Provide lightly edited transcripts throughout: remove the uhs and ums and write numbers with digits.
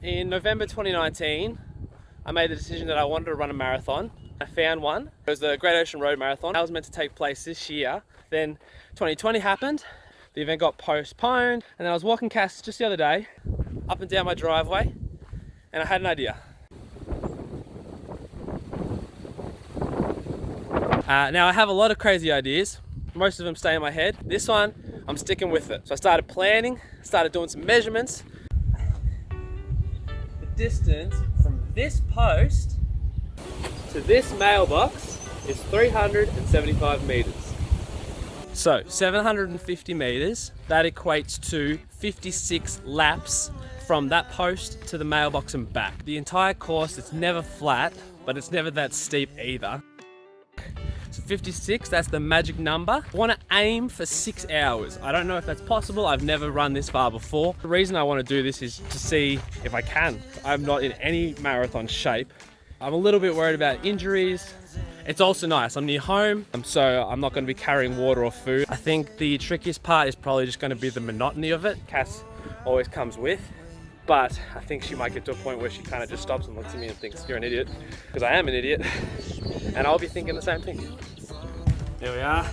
In November 2019, I made the decision that I wanted to run a marathon. I found one. It was the Great Ocean Road Marathon. That was meant to take place this year. Then 2020 happened. The event got postponed. And then I was walking Cass just the other day, up and down my driveway, and I had an idea. Now I have a lot of crazy ideas. Most of them stay in my head. This one, I'm sticking with it. So I started planning, started doing some measurements. The distance from this post to this mailbox is 375 meters. So 750 meters, that equates to 56 laps from that post to the mailbox and back. The entire course, it's never flat, but it's never that steep either. So 56, that's the magic number. I want to aim for 6 hours. I don't know if that's possible. I've never run this far before. The reason I want to do this is to see if I can. I'm not in any marathon shape. I'm a little bit worried about injuries. It's also nice, I'm near home, so I'm not going to be carrying water or food. I think the trickiest part is probably just going to be the monotony of it. Cass always comes with, but I think she might get to a point where she kind of just stops and looks at me and thinks, you're an idiot, because I am an idiot, and I'll be thinking the same thing. There we are,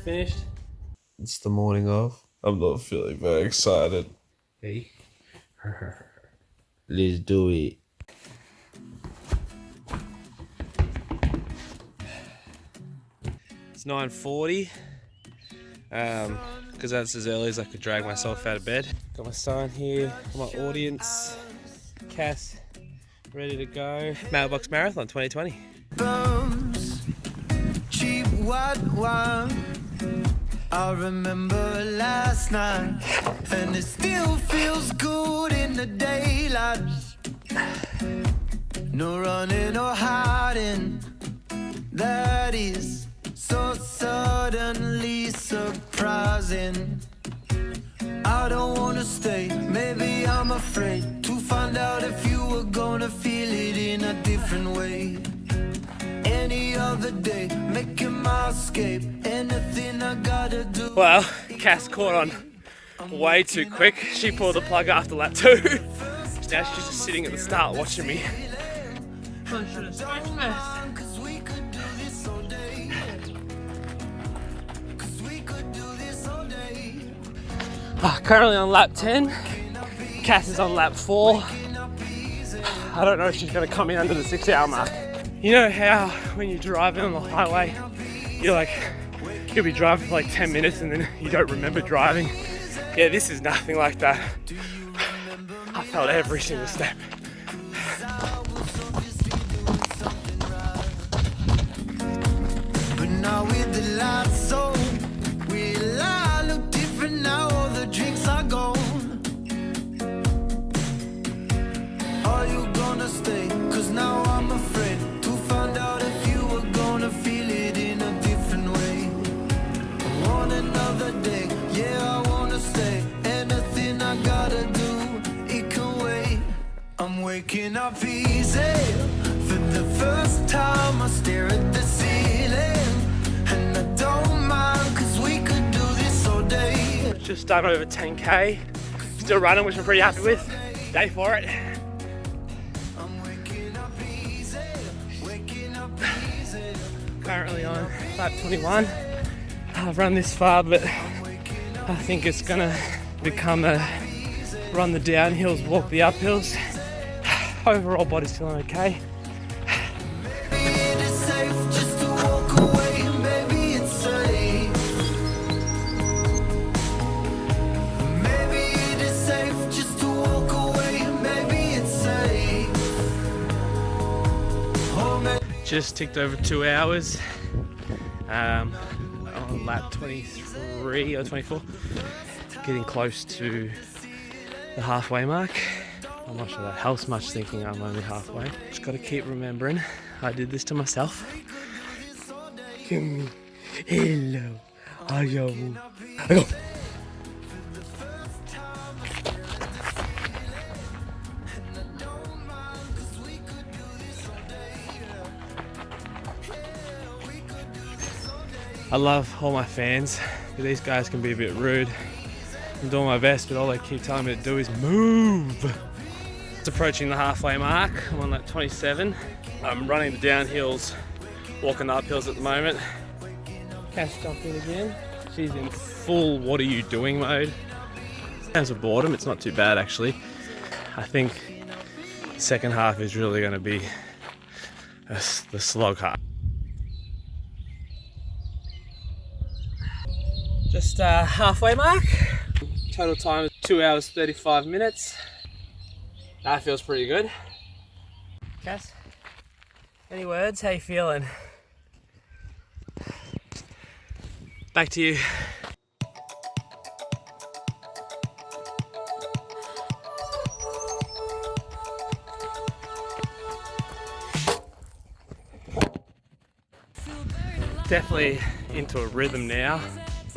finished. It's the morning of. I'm not feeling very excited. Hey. Let's do it. It's 9:40, because that's as early as I could drag myself out of bed. Got my son here, got my audience, Cass, ready to go. Mailbox Marathon 2020. Cheap white wine. I remember last night, and it still feels good in the daylight. No running or hiding, that is so suddenly surprising. I don't wanna stay, maybe I'm afraid to find out if you were gonna feel it in a different way. Any other day, making my escape, anything I gotta do. Well, Cass caught on way too quick. She pulled the plug after lap 2. Now she's just sitting at the start watching me. Currently on lap 10, Cass is on lap 4. I don't know if she's going to come in under the 6 hour mark. You know how when you're driving on the highway, you'll be driving for like 10 minutes and then you don't remember driving? Yeah, this is nothing like that. I felt every single step. But now with the lights on, we'll all look different now, all the drinks are gone. Are you gonna stay? Cause now I'm afraid to find out if you were gonna feel it in a different way. I want another day, yeah, I wanna stay. Anything I gotta do, it can wait. I'm waking up easy. For the first time I stare at the ceiling, and I don't mind, cause we could do this all day. Just done over 10k, still running, which I'm pretty happy with. Day for it. I'm waking up easy, waking up easy. Currently on lap 21. I've run this far, but I think it's gonna become a run the downhills, walk the uphills. Overall body's feeling okay. It is safe just to walk away, maybe it's safe. Maybe it is safe just to walk away, maybe it's safe. Oh, maybe. Just ticked over 2 hours. On lap 23 or 24. Getting close to the halfway mark. I'm not sure that helps much thinking I'm only halfway. Just gotta keep remembering I did this to myself. Give me hello. Ayo. Ayo. I love all my fans, but these guys can be a bit rude. I'm doing my best, but all they keep telling me to do is move. It's approaching the halfway mark. I'm on lap 27. I'm running the downhills, walking the uphills at the moment. Cass jumped in again. She's in full "what are you doing" mode. As a boredom, it's not too bad actually. I think the second half is really going to be the slog half. Just halfway mark. Total time is 2 hours 35 minutes. That feels pretty good. Cass, any words? How you feeling? Back to you. Definitely into a rhythm now.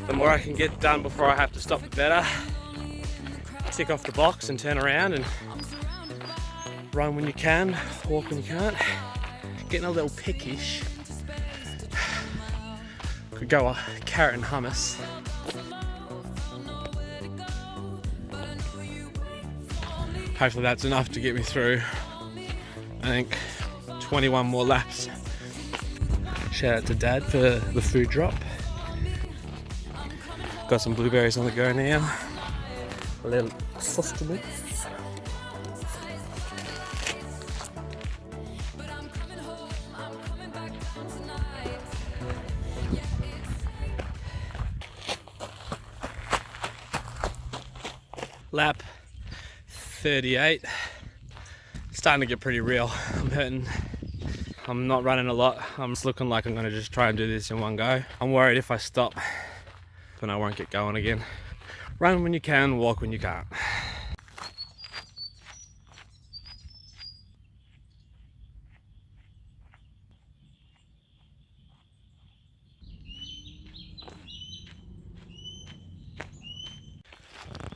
The more I can get done before I have to stop, the better. Tick off the box and turn around and run when you can, walk when you can't. Getting a little pickish. Could go a carrot and hummus. Hopefully that's enough to get me through, I think, 21 more laps. Shout out to Dad for the food drop. Got some blueberries on the go now. A little sustenance. Lap 38. Starting to get pretty real. I'm hurting. I'm not running a lot. I'm just looking like I'm gonna just try and do this in one go. I'm worried if I stop, then I won't get going again. Run when you can, walk when you can't.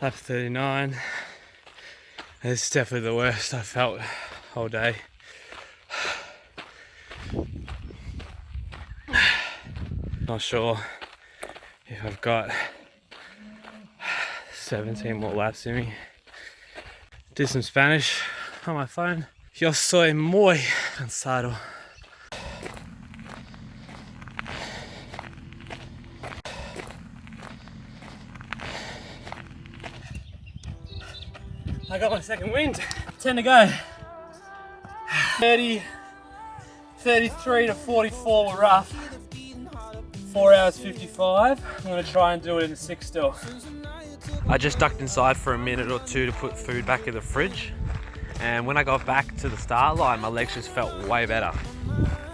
Lap 39. This is definitely the worst I've felt all day. Not sure if I've got 17 more laps in me. Did some Spanish on my phone. Yo soy muy cansado. I got my second wind. 10 to go. 30, 33 to 44 were rough. 4 hours 55. I'm gonna try and do it in 6 still. I just ducked inside for a minute or two to put food back in the fridge. And when I got back to the start line, my legs just felt way better.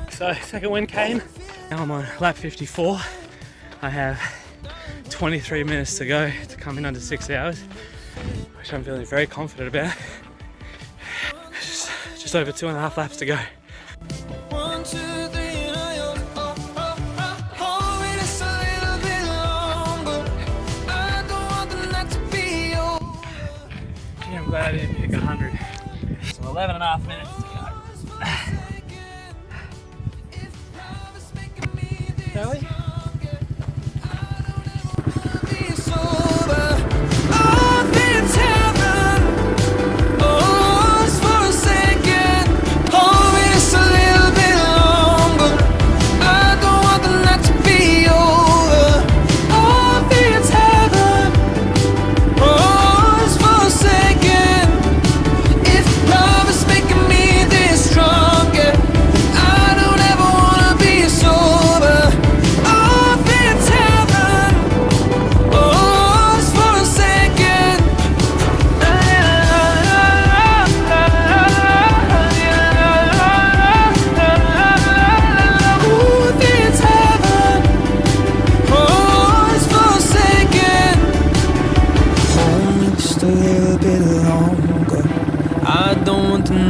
So second wind came. Now I'm on lap 54. I have 23 minutes to go to come in under 6 hours, which I'm feeling very confident about. Just over 2.5 laps to go. 1, 2, 3, and hold it just a little bit longer. I don't want the night to be over. Gee, I'm glad I didn't pick 100. So 11.5 minutes to go. Shall we?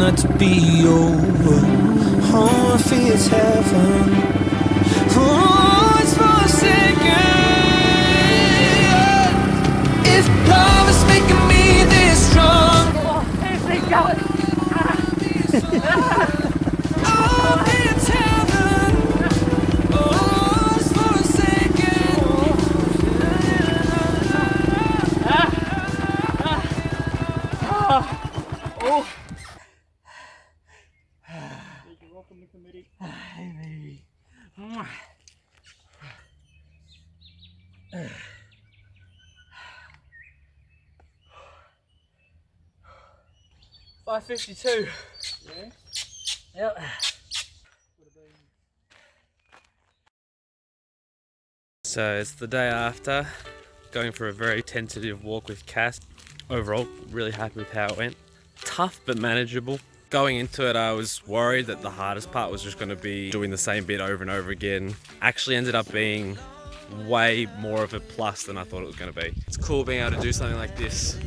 To be over. Oh, I feel it's heaven. Oh, it's for a second. If love is making me this strong. Oh, it's going. Oh, it's heaven. Oh, it's for a second. Oh. 5:52. Yeah. Yep. So it's the day after, going for a very tentative walk with Cass. Overall, really happy with how it went. Tough but manageable. Going into it, I was worried that the hardest part was just going to be doing the same bit over and over again. Actually ended up being way more of a plus than I thought it was going to be. It's cool being able to do something like this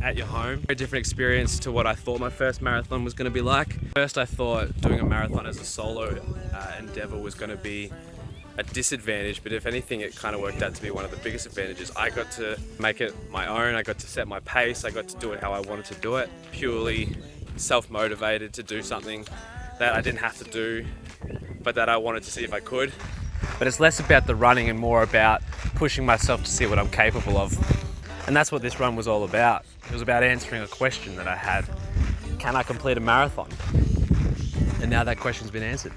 at your home. A different experience to what I thought my first marathon was going to be like. First I thought doing a marathon as a solo endeavor was going to be a disadvantage, but if anything it kind of worked out to be one of the biggest advantages. I got to make it my own, I got to set my pace, I got to do it how I wanted to do it. Purely self-motivated to do something that I didn't have to do, but that I wanted to see if I could. But it's less about the running and more about pushing myself to see what I'm capable of. And that's what this run was all about. It was about answering a question that I had. Can I complete a marathon? And now that question's been answered.